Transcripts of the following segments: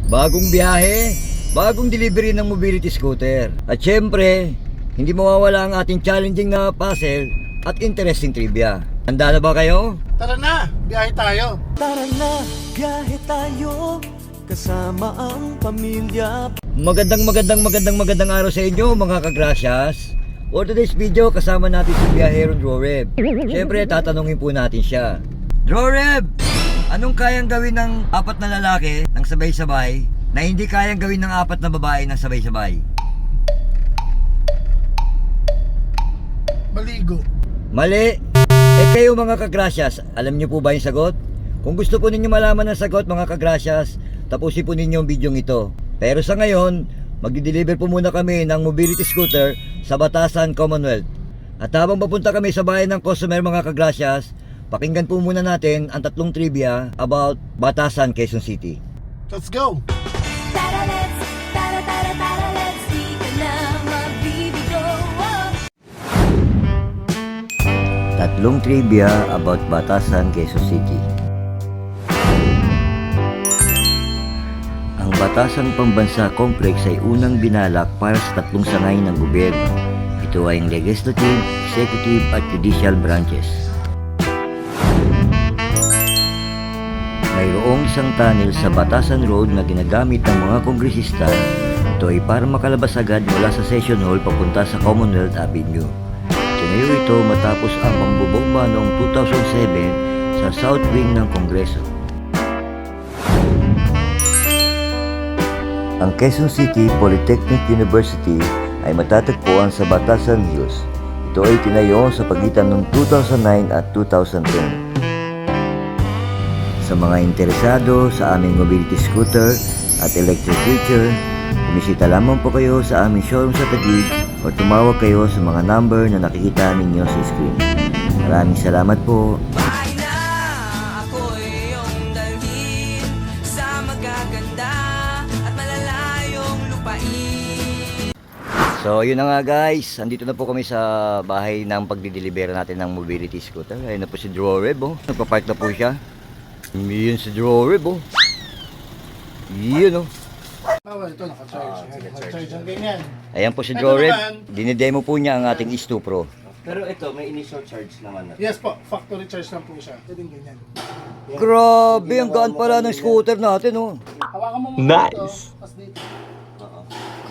bagong biyahe, bagong delivery ng mobility scooter. At syempre, hindi mawawala ang ating challenging na puzzle at interesting trivia. Handa na ba kayo? Tara na, biyahe tayo. Tara na, biyahe tayo, kasama ang pamilya. Magandang araw sa inyo mga kagrasyas. For today's video, kasama natin si Biyaherong Droreb. Siyempre, tatanungin po natin siya. Droreb, anong kayang gawin ng apat na lalaki ng sabay-sabay na hindi kayang gawin ng apat na babae ng sabay-sabay? Maligo. Mali. Kayo mga kagrasyas, alam niyo po ba yung sagot? Kung gusto po ninyo malaman ang sagot mga kagrasyas, tapusin po ninyo ang video ito. Pero sa ngayon, magdi-deliver po muna kami ng mobility scooter sa Batasan, Commonwealth. At habang papunta kami sa bayan ng customer mga kagrasyas, pakinggan po muna natin ang tatlong trivia about Batasan, Quezon City. Let's go! Let's di ka na mabibigo. Tatlong trivia about Batasan, Quezon City. Ang Batasan Pambansa Complex ay unang binalak para sa tatlong sangay ng gobyerno. Ito ay ang legislative, executive at judicial branches. Mayroong isang tunnel sa Batasan Road na ginagamit ng mga kongresista. Ito ay para makalabas agad mula sa Session Hall papunta sa Commonwealth Avenue. Tinayo ito matapos ang pambobomba noong 2007 sa South Wing ng Kongreso. Ang Quezon City Polytechnic University ay matatagpuan sa Batasan Hills. Ito ay tinayo sa pagitan ng 2009 at 2010. Sa mga interesado sa aming mobility scooter at electric feature, bumisita lamang po kayo sa aming showroom sa Taguig o tumawag kayo sa mga number na nakikita ninyo sa screen. Maraming salamat po. Bahay na ako iyong dalhin sa magaganda at malalayong lupain. So yun na nga guys, andito na po kami sa bahay ng pagdi-deliver natin ng mobility scooter. Ayun na po si Droreb, oh. Nagpa-park na po siya. Yun si Droreb, oh. Yun, oh. Ito, naka-charge. Naka-charge ang ganyan. Ayan po si Ito Droreb. naman. Dinidemo po niya ang ating Istu Pro. Pero ito, may initial charge naman. Yes po, factory charge lang po siya. Pwedeng ganyan. Grabe, ang gaan pala ng scooter natin, oh. Hawakan mo muna ito. Tapos dito.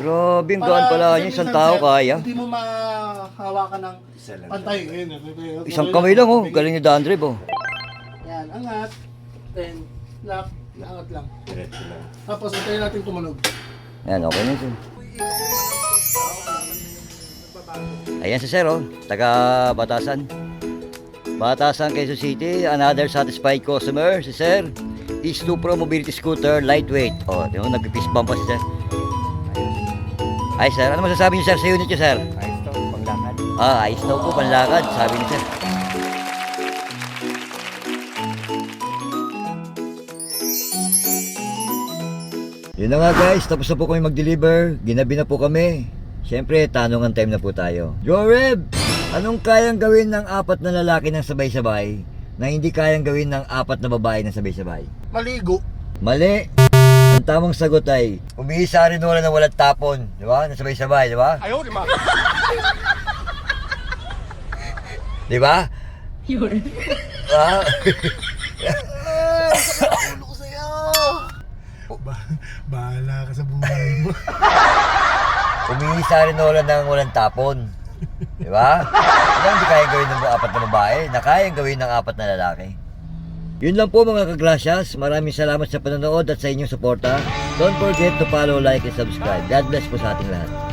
Grabe, ang gaan pala niya. Isang tao kaya. Hindi mo mahawakan ng Isa lang. pantay. Isang kamay lang, oh. Galing ni Dandreb, oh. Yan, angat. Then, lock. Angat lang. Diretso lang. Tapos, hintayin natin tumunog. Ayan, okay na siya. Ayan si Sir, oh. Taga Batasan. Batasan, Quezon City. Another satisfied customer, si Sir. Istu Pro Mobility Scooter, lightweight. Oh, di mo, nag-fist bump pa si Sir. Ay, Sir. Ano masasabi niyo, Sir, sa unit niyo, Sir? Ayos to, panglakad. Ayos daw po, panlakad, sabi ni Sir. Yun na nga guys, tapos na po kami mag-deliver. Ginabi na po kami. Siyempre, tanungan time na po tayo. Droreb, anong kayang gawin ng apat na lalaki ng sabay-sabay na hindi kayang gawin ng apat na babae ng sabay-sabay? Maligo. Mali. Ang tamang sagot ay umihisa rin wala na walang tapon. Di ba? Na sabay-sabay, di ba? Ayaw, di ba? Di ba? Yun. Ah. Ulo ko sa'yo. Bahala ka sa buhay mo. Umihisa rin wala ng walang tapon. Di ba? Ano hindi kayang gawin ng apat na babae na kayang gawin ng apat na lalaki? Yun lang po mga kagrasyas. Maraming salamat sa panonood at sa inyong suporta. Don't forget to follow, like, and subscribe. God bless po sa ating lahat.